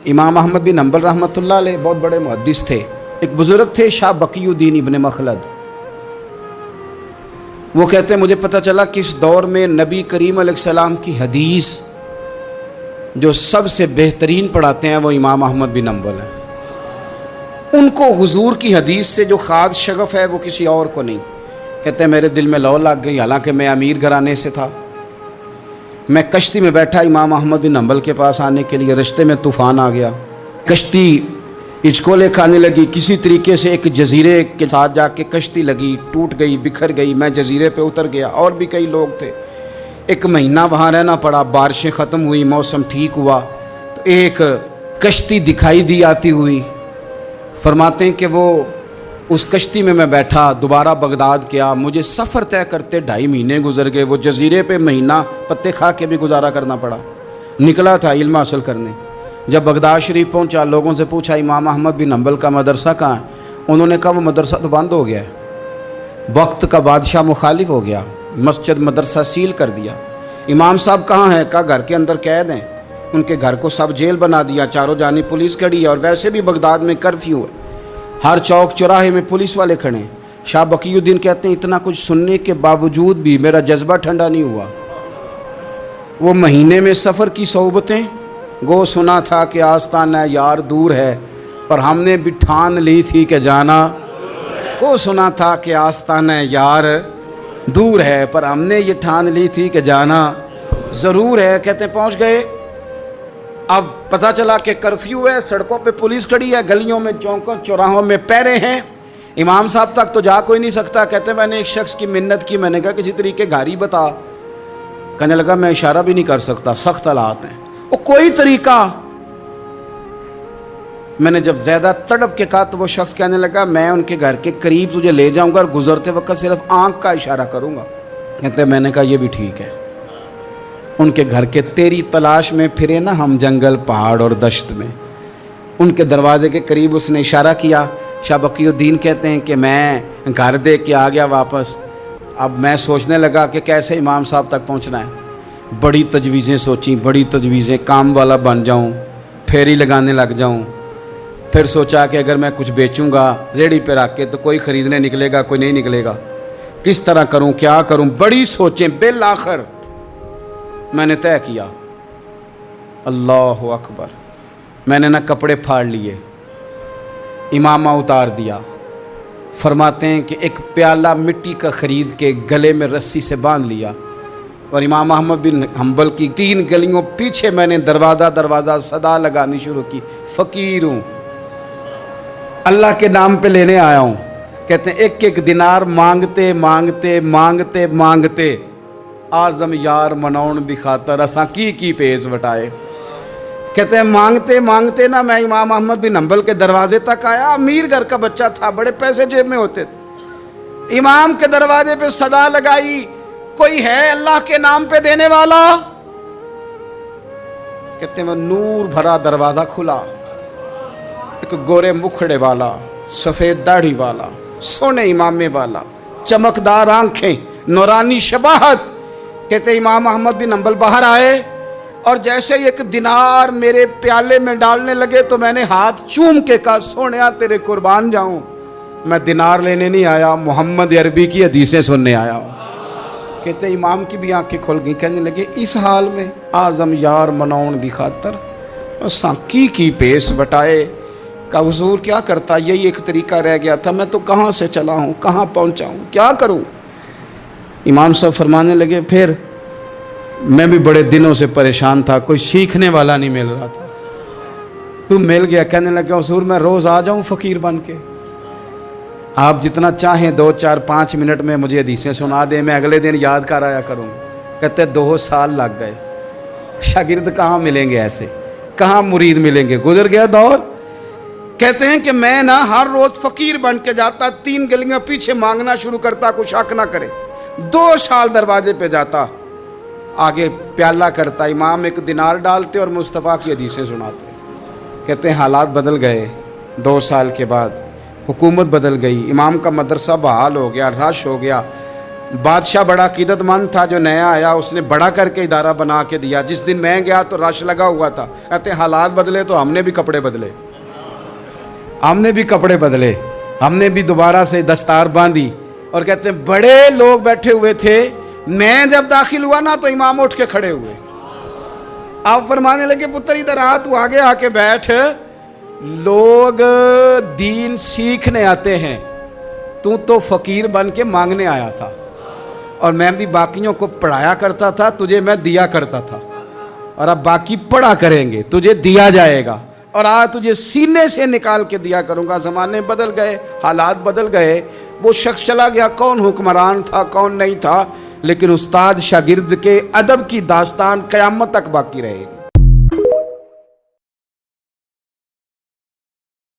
امام احمد بن حنبل رحمۃ اللہ علیہ بہت بڑے محدث تھے. ایک بزرگ تھے شاہ بقی الدین ابن مخلد. وہ کہتے ہیں مجھے پتہ چلا کہ اس دور میں نبی کریم علیہ السلام کی حدیث جو سب سے بہترین پڑھاتے ہیں وہ امام احمد بن حنبل ہیں. ان کو حضور کی حدیث سے جو خاص شغف ہے وہ کسی اور کو نہیں. کہتے ہیں میرے دل میں لو لگ گئی، حالانکہ میں امیر گھرانے سے تھا. میں کشتی میں بیٹھا امام احمد بن حنبل کے پاس آنے کے لیے، رستے میں طوفان آ گیا، کشتی ہچکولے کھانے لگی. کسی طریقے سے ایک جزیرے کے ساتھ جا کے کشتی لگی، ٹوٹ گئی، بکھر گئی. میں جزیرے پہ اتر گیا، اور بھی کئی لوگ تھے. 1 مہینہ وہاں رہنا پڑا. بارشیں ختم ہوئی، موسم ٹھیک ہوا تو ایک کشتی دکھائی دی آتی ہوئی. فرماتے ہیں کہ وہ اس کشتی میں بیٹھا، دوبارہ بغداد کیا. مجھے سفر طے کرتے 2.5 مہینے گزر گئے. وہ جزیرے پہ مہینہ پتے کھا کے بھی گزارا کرنا پڑا. نکلا تھا علم حاصل کرنے. جب بغداد شریف پہنچا، لوگوں سے پوچھا امام احمد بن حنبل کا مدرسہ کہاں ہے؟ انہوں نے کہا وہ مدرسہ تو بند ہو گیا ہے، وقت کا بادشاہ مخالف ہو گیا، مسجد مدرسہ سیل کر دیا. امام صاحب کہاں ہیں؟ کہا گھر کے اندر قید ہیں. ان کے گھر کو سب جیل بنا دیا، چاروں جانب پولیس کھڑی ہے. اور ویسے بھی بغداد میں کرفیو ہے، ہر چوک چوراہے میں پولیس والے کھڑے ہیں. شاہ بقی الدین کہتے ہیں اتنا کچھ سننے کے باوجود بھی میرا جذبہ ٹھنڈا نہیں ہوا. وہ مہینے میں سفر کی صحبتیں گو سنا تھا کہ آستانہ یار دور ہے، پر ہم نے بھی ٹھان لی تھی کہ جانا. گو سنا تھا کہ آستانہ یار دور ہے، پر ہم نے یہ ٹھان لی تھی کہ جانا ضرور ہے. کہتے ہیں پہنچ گئے. اب پتہ چلا کہ کرفیو ہے، سڑکوں پہ پولیس کھڑی ہے، گلیوں میں چوکوں چوراہوں میں پہرے ہیں. امام صاحب تک تو جا کوئی نہیں سکتا. کہتے ہیں میں نے ایک شخص کی منت کی، میں نے کہا کسی طریقے گاڑی بتا. کہنے لگا میں اشارہ بھی نہیں کر سکتا، سخت حالات ہیں. وہ کوئی طریقہ. میں نے جب زیادہ تڑپ کے کہا تو وہ شخص کہنے لگا میں ان کے گھر کے قریب تجھے لے جاؤں گا اور گزرتے وقت صرف آنکھ کا اشارہ کروں گا. کہتے ہیں میں نے کہا یہ بھی ٹھیک ہے. ان کے گھر کے تیری تلاش میں پھرے نا ہم جنگل پہاڑ اور دشت میں. ان کے دروازے کے قریب اس نے اشارہ کیا. شاہ بقی الدین کہتے ہیں کہ میں گھر دے کے آ گیا واپس. اب میں سوچنے لگا کہ کیسے امام صاحب تک پہنچنا ہے. بڑی تجویزیں سوچیں، بڑی تجویزیں. کام والا بن جاؤں، پھیری لگانے لگ جاؤں. پھر سوچا کہ اگر میں کچھ بیچوں گا ریڑھی پہ رکھ کے تو کوئی خریدنے نکلے گا، کوئی نہیں نکلے گا. کس طرح کروں، کیا کروں، بڑی سوچیں. بالآخر میں نے طے کیا. اللہ اکبر. میں نے نہ کپڑے پھاڑ لیے، امامہ اتار دیا. فرماتے ہیں کہ ایک پیالہ مٹی کا خرید کے گلے میں رسی سے باندھ لیا، اور امام احمد بن حنبل کی 3 گلیوں پیچھے میں نے دروازہ صدا لگانی شروع کی. فقیر ہوں، اللہ کے نام پہ لینے آیا ہوں. کہتے ہیں 1 دینار مانگتے مانگتے مانگتے مانگتے آزم یار مناؤن دی خاطر اساں کی پیز وٹائے. کہتے ہیں مانگتے مانگتے نا میں امام احمد بن حنبل کے دروازے تک آیا. امیر گھر کا بچہ تھا، بڑے پیسے جیب میں ہوتے تھے. امام کے دروازے پہ صدا لگائی کوئی ہے اللہ کے نام پہ دینے والا؟ کہتے ہیں وہ نور بھرا دروازہ کھلا. ایک گورے مکھڑے والا، سفید داڑھی والا، سونے امامے والا، چمکدار آنکھیں، نورانی شباہت. کہتے امام احمد بن حنبل باہر آئے اور جیسے 1 دینار میرے پیالے میں ڈالنے لگے تو میں نے ہاتھ چوم کے کہا سونیا تیرے قربان جاؤں، میں دینار لینے نہیں آیا، محمد عربی کی حدیثیں سننے آیا ہوں. کہتے امام کی بھی آنکھیں کھل گئیں. کہنے لگے اس حال میں آزم یار مناؤن دی خاطر اساں کی پیس بٹائے. کہ حضور کیا کرتا، یہی ایک طریقہ رہ گیا تھا. میں تو کہاں سے چلا ہوں، کہاں پہنچا ہوں، کیا کروں. امام صاحب فرمانے لگے پھر میں بھی بڑے دنوں سے پریشان تھا، کوئی سیکھنے والا نہیں مل رہا تھا، تو مل گیا. کہنے لگا حضور میں روز آ جاؤں فقیر بن کے، آپ جتنا چاہیں 2 4 5 منٹ میں مجھے حدیثیں سنا دیں، میں اگلے دن یاد کر آیا کروں. کہتے 2 سال لگ گئے. شاگرد کہاں ملیں گے ایسے، کہاں مرید ملیں گے، گزر گیا دور. کہتے ہیں کہ میں نا ہر روز فقیر بن کے جاتا، 3 گلیاں پیچھے مانگنا شروع کرتا، کوئی شک نہ کرے. 2 سال دروازے پہ جاتا، آگے پیالہ کرتا، امام 1 دینار ڈالتے اور مصطفیٰ کی حدیثیں سناتے. کہتے ہیں حالات بدل گئے. 2 سال کے بعد حکومت بدل گئی، امام کا مدرسہ بحال ہو گیا، رش ہو گیا. بادشاہ بڑا عقیدت مند تھا، جو نیا آیا اس نے بڑا کر کے ادارہ بنا کے دیا. جس دن میں گیا تو رش لگا ہوا تھا. کہتے ہیں حالات بدلے تو ہم نے بھی کپڑے بدلے، ہم نے بھی دوبارہ سے دستار باندھی. اور کہتے ہیں بڑے لوگ بیٹھے ہوئے تھے، میں جب داخل ہوا نا تو امام اٹھ کے کھڑے ہوئے. آپ فرمانے لگے پتر ادھر آ، تو آگے آ کے بیٹھ، لوگ دین سیکھنے آتے ہیں، تو فقیر بن کے مانگنے آیا تھا. اور میں بھی باقیوں کو پڑھایا کرتا تھا، تجھے میں دیا کرتا تھا. اور اب باقی پڑھا کریں گے، تجھے دیا جائے گا. اور آج تجھے سینے سے نکال کے دیا کروں گا. زمانے بدل گئے، حالات بدل گئے. وہ شخص چلا گیا، کون حکمران تھا کون نہیں تھا، لیکن استاد شاگرد کے ادب کی داستان قیامت تک باقی رہے گی.